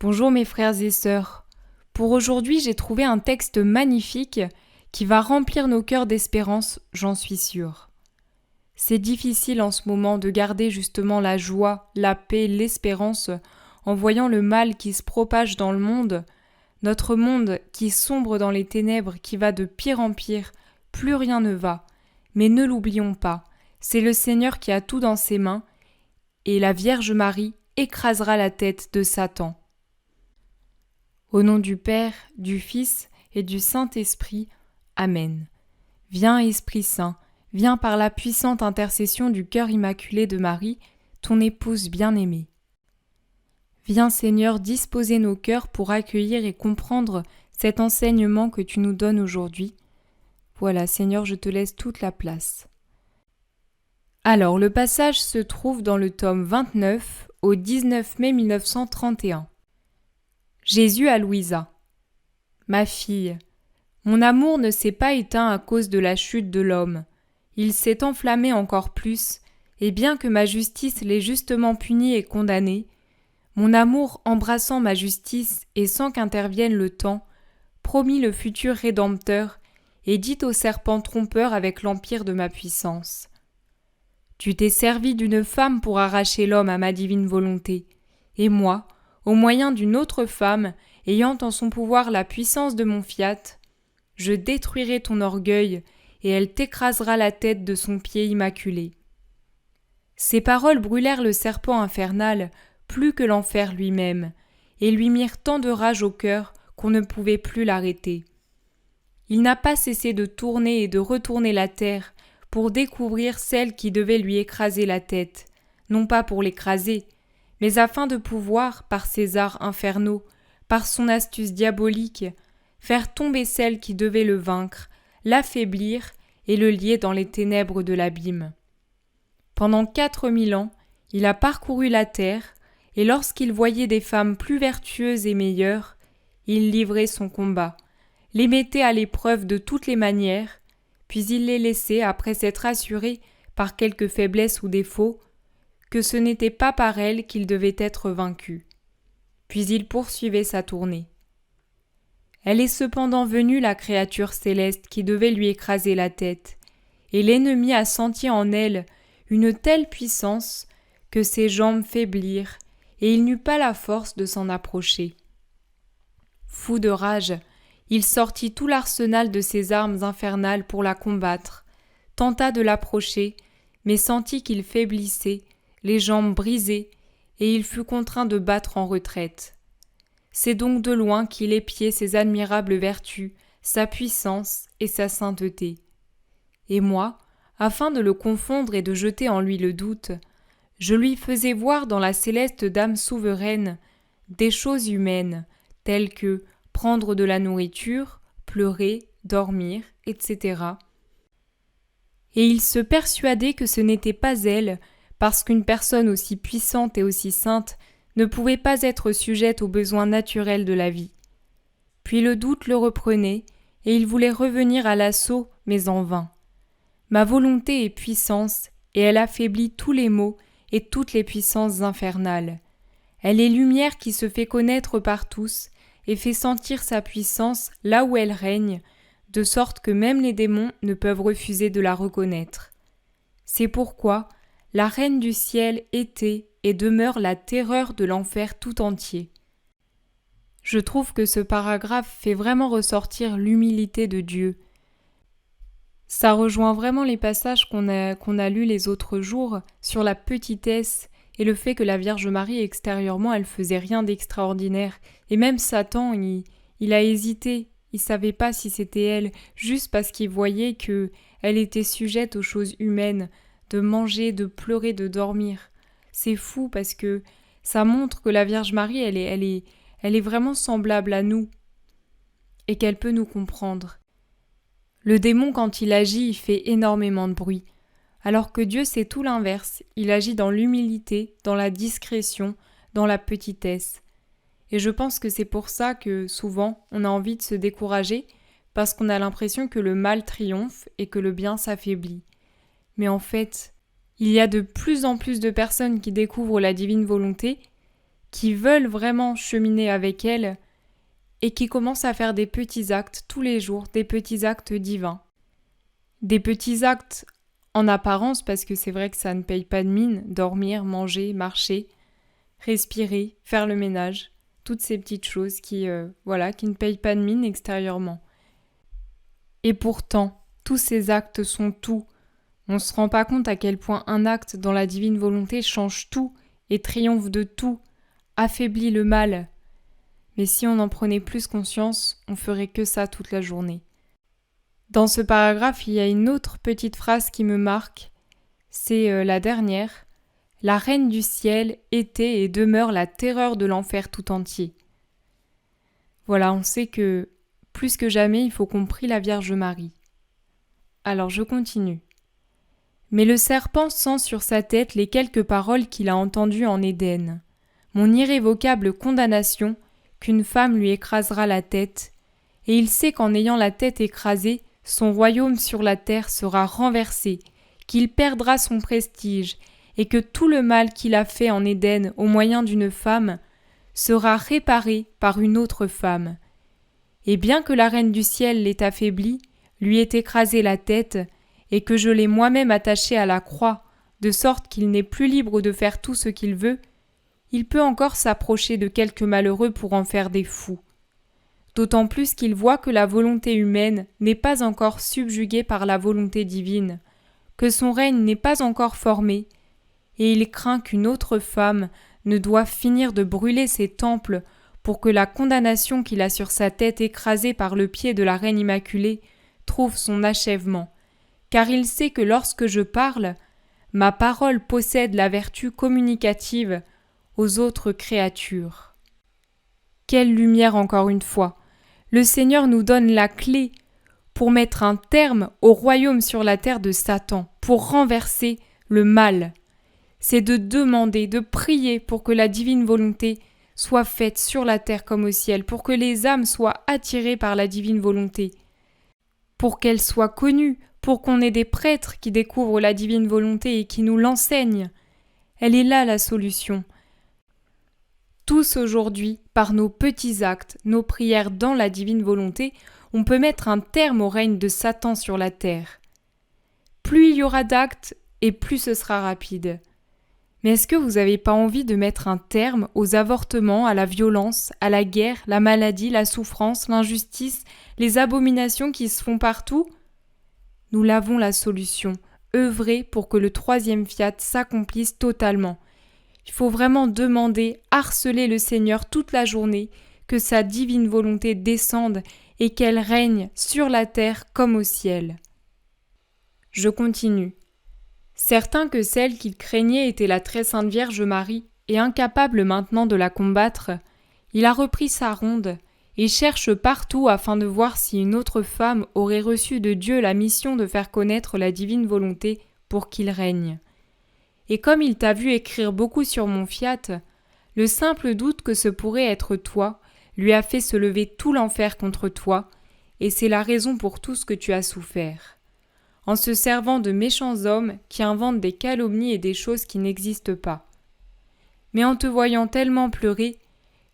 Bonjour mes frères et sœurs. Pour aujourd'hui, j'ai trouvé un texte magnifique qui va remplir nos cœurs d'espérance, j'en suis sûre. C'est difficile en ce moment de garder justement la joie, la paix, l'espérance en voyant le mal qui se propage dans le monde, notre monde qui sombre dans les ténèbres, qui va de pire en pire, plus rien ne va. Mais ne l'oublions pas, c'est le Seigneur qui a tout dans ses mains et la Vierge Marie écrasera la tête de Satan. Au nom du Père, du Fils et du Saint-Esprit. Amen. Viens, Esprit Saint, viens par la puissante intercession du cœur immaculé de Marie, ton épouse bien-aimée. Viens, Seigneur, disposer nos cœurs pour accueillir et comprendre cet enseignement que tu nous donnes aujourd'hui. Voilà, Seigneur, je te laisse toute la place. Alors, le passage se trouve dans le tome 29 au 19 mai 1931. Jésus à Louisa. Ma fille, mon amour ne s'est pas éteint à cause de la chute de l'homme. Il s'est enflammé encore plus, et bien que ma justice l'ait justement puni et condamné, mon amour embrassant ma justice et sans qu'intervienne le temps, promit le futur Rédempteur et dit au serpent trompeur avec l'empire de ma puissance. Tu t'es servi d'une femme pour arracher l'homme à ma divine volonté, et moi, au moyen d'une autre femme, ayant en son pouvoir la puissance de mon fiat, je détruirai ton orgueil, et elle t'écrasera la tête de son pied immaculé. Ces paroles brûlèrent le serpent infernal plus que l'enfer lui-même, et lui mirent tant de rage au cœur qu'on ne pouvait plus l'arrêter. Il n'a pas cessé de tourner et de retourner la terre pour découvrir celle qui devait lui écraser la tête, non pas pour l'écraser, mais afin de pouvoir, par ses arts infernaux, par son astuce diabolique, faire tomber celle qui devait le vaincre, l'affaiblir et le lier dans les ténèbres de l'abîme. Pendant 4000 ans, il a parcouru la terre, et lorsqu'il voyait des femmes plus vertueuses et meilleures, il livrait son combat, les mettait à l'épreuve de toutes les manières, puis il les laissait après s'être assuré, par quelque faiblesse ou défaut, que ce n'était pas par elle qu'il devait être vaincu. Puis il poursuivait sa tournée. Elle est cependant venue la créature céleste qui devait lui écraser la tête, et l'ennemi a senti en elle une telle puissance que ses jambes faiblirent, et il n'eut pas la force de s'en approcher. Fou de rage, il sortit tout l'arsenal de ses armes infernales pour la combattre, tenta de l'approcher, mais sentit qu'il faiblissait, les jambes brisées, et il fut contraint de battre en retraite. C'est donc de loin qu'il épiait ses admirables vertus, sa puissance et sa sainteté. Et moi, afin de le confondre et de jeter en lui le doute, je lui faisais voir dans la céleste Dame souveraine des choses humaines, telles que prendre de la nourriture, pleurer, dormir, etc. Et il se persuadait que ce n'était pas elle, parce qu'une personne aussi puissante et aussi sainte ne pouvait pas être sujette aux besoins naturels de la vie. Puis le doute le reprenait, et il voulait revenir à l'assaut, mais en vain. Ma volonté est puissance, et elle affaiblit tous les maux et toutes les puissances infernales. Elle est lumière qui se fait connaître par tous, et fait sentir sa puissance là où elle règne, de sorte que même les démons ne peuvent refuser de la reconnaître. C'est pourquoi la Reine du ciel était et demeure la terreur de l'enfer tout entier. Je trouve que ce paragraphe fait vraiment ressortir l'humilité de Dieu. Ça rejoint vraiment les passages qu'on a lus les autres jours sur la petitesse et le fait que la Vierge Marie, extérieurement, elle faisait rien d'extraordinaire. Et même Satan, il a hésité. Il savait pas si c'était elle, juste parce qu'il voyait que elle était sujette aux choses humaines, de manger, de pleurer, de dormir. C'est fou parce que ça montre que la Vierge Marie, elle est vraiment semblable à nous et qu'elle peut nous comprendre. Le démon, quand il agit, il fait énormément de bruit. Alors que Dieu, c'est tout l'inverse. Il agit dans l'humilité, dans la discrétion, dans la petitesse. Et je pense que c'est pour ça que, souvent, on a envie de se décourager, parce qu'on a l'impression que le mal triomphe et que le bien s'affaiblit. Mais en fait, il y a de plus en plus de personnes qui découvrent la divine volonté, qui veulent vraiment cheminer avec elle et qui commencent à faire des petits actes tous les jours, des petits actes divins. Des petits actes en apparence, parce que c'est vrai que ça ne paye pas de mine, dormir, manger, marcher, respirer, faire le ménage, toutes ces petites choses qui ne payent pas de mine extérieurement. Et pourtant, tous ces actes sont tout. On ne se rend pas compte à quel point un acte dans la divine volonté change tout et triomphe de tout, affaiblit le mal. Mais si on en prenait plus conscience, on ferait que ça toute la journée. Dans ce paragraphe, il y a une autre petite phrase qui me marque, c'est la dernière. La reine du ciel était et demeure la terreur de l'enfer tout entier. Voilà, on sait que plus que jamais, il faut qu'on prie la Vierge Marie. Alors je continue. Mais le serpent sent sur sa tête les quelques paroles qu'il a entendues en Éden. Mon irrévocable condamnation qu'une femme lui écrasera la tête, et il sait qu'en ayant la tête écrasée, son royaume sur la terre sera renversé, qu'il perdra son prestige, et que tout le mal qu'il a fait en Éden au moyen d'une femme sera réparé par une autre femme. Et bien que la reine du ciel l'ait affaibli, lui ait écrasé la tête, et que je l'ai moi-même attaché à la croix, de sorte qu'il n'est plus libre de faire tout ce qu'il veut, il peut encore s'approcher de quelques malheureux pour en faire des fous. D'autant plus qu'il voit que la volonté humaine n'est pas encore subjuguée par la volonté divine, que son règne n'est pas encore formé, et il craint qu'une autre femme ne doive finir de brûler ses temples pour que la condamnation qu'il a sur sa tête écrasée par le pied de la Reine Immaculée trouve son achèvement, car il sait que lorsque je parle, ma parole possède la vertu communicative aux autres créatures. Quelle lumière encore une fois! Le Seigneur nous donne la clé pour mettre un terme au royaume sur la terre de Satan, pour renverser le mal. C'est de demander, de prier pour que la divine volonté soit faite sur la terre comme au ciel, pour que les âmes soient attirées par la divine volonté, pour qu'elle soit connue, pour qu'on ait des prêtres qui découvrent la divine volonté et qui nous l'enseignent. Elle est là la solution. Tous aujourd'hui, par nos petits actes, nos prières dans la divine volonté, on peut mettre un terme au règne de Satan sur la terre. Plus il y aura d'actes, et plus ce sera rapide. Mais est-ce que vous n'avez pas envie de mettre un terme aux avortements, à la violence, à la guerre, la maladie, la souffrance, l'injustice, les abominations qui se font partout ? Nous l'avons la solution, œuvrer pour que le troisième fiat s'accomplisse totalement. Il faut vraiment demander, harceler le Seigneur toute la journée, que sa divine volonté descende et qu'elle règne sur la terre comme au ciel. Je continue. Certain que celle qu'il craignait était la très sainte Vierge Marie, et incapable maintenant de la combattre, il a repris sa ronde et cherche partout afin de voir si une autre femme aurait reçu de Dieu la mission de faire connaître la divine volonté pour qu'il règne. Et comme il t'a vu écrire beaucoup sur mon fiat, le simple doute que ce pourrait être toi lui a fait se lever tout l'enfer contre toi, et c'est la raison pour tout ce que tu as souffert. En se servant de méchants hommes qui inventent des calomnies et des choses qui n'existent pas. Mais en te voyant tellement pleurer,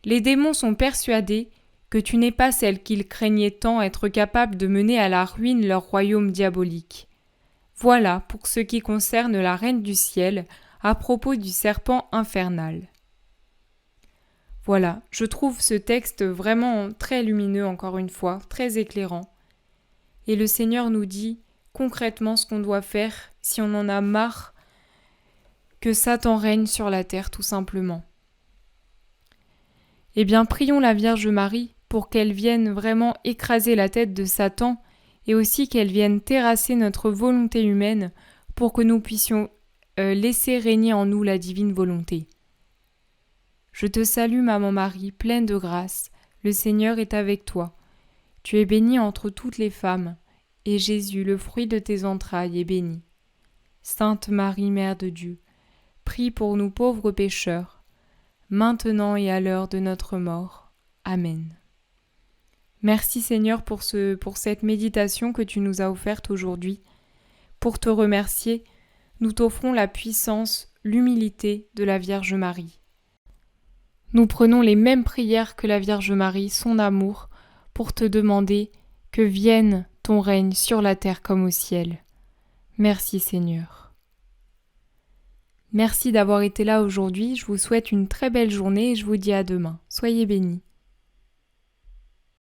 les démons sont persuadés que tu n'es pas celle qu'ils craignaient tant être capable de mener à la ruine leur royaume diabolique. Voilà pour ce qui concerne la Reine du Ciel à propos du serpent infernal. Voilà, je trouve ce texte vraiment très lumineux encore une fois, très éclairant. Et le Seigneur nous dit concrètement ce qu'on doit faire si on en a marre que Satan règne sur la terre tout simplement. Eh bien, prions la Vierge Marie pour qu'elle vienne vraiment écraser la tête de Satan et aussi qu'elle vienne terrasser notre volonté humaine pour que nous puissions laisser régner en nous la divine volonté. Je te salue, Maman Marie, pleine de grâce, le Seigneur est avec toi. Tu es bénie entre toutes les femmes, et Jésus, le fruit de tes entrailles, est béni. Sainte Marie, Mère de Dieu, prie pour nous pauvres pécheurs, maintenant et à l'heure de notre mort. Amen. Merci Seigneur pour cette méditation que tu nous as offerte aujourd'hui. Pour te remercier, nous t'offrons la puissance, l'humilité de la Vierge Marie. Nous prenons les mêmes prières que la Vierge Marie, son amour, pour te demander que vienne ton règne sur la terre comme au ciel. Merci Seigneur. Merci d'avoir été là aujourd'hui, je vous souhaite une très belle journée et je vous dis à demain. Soyez bénis.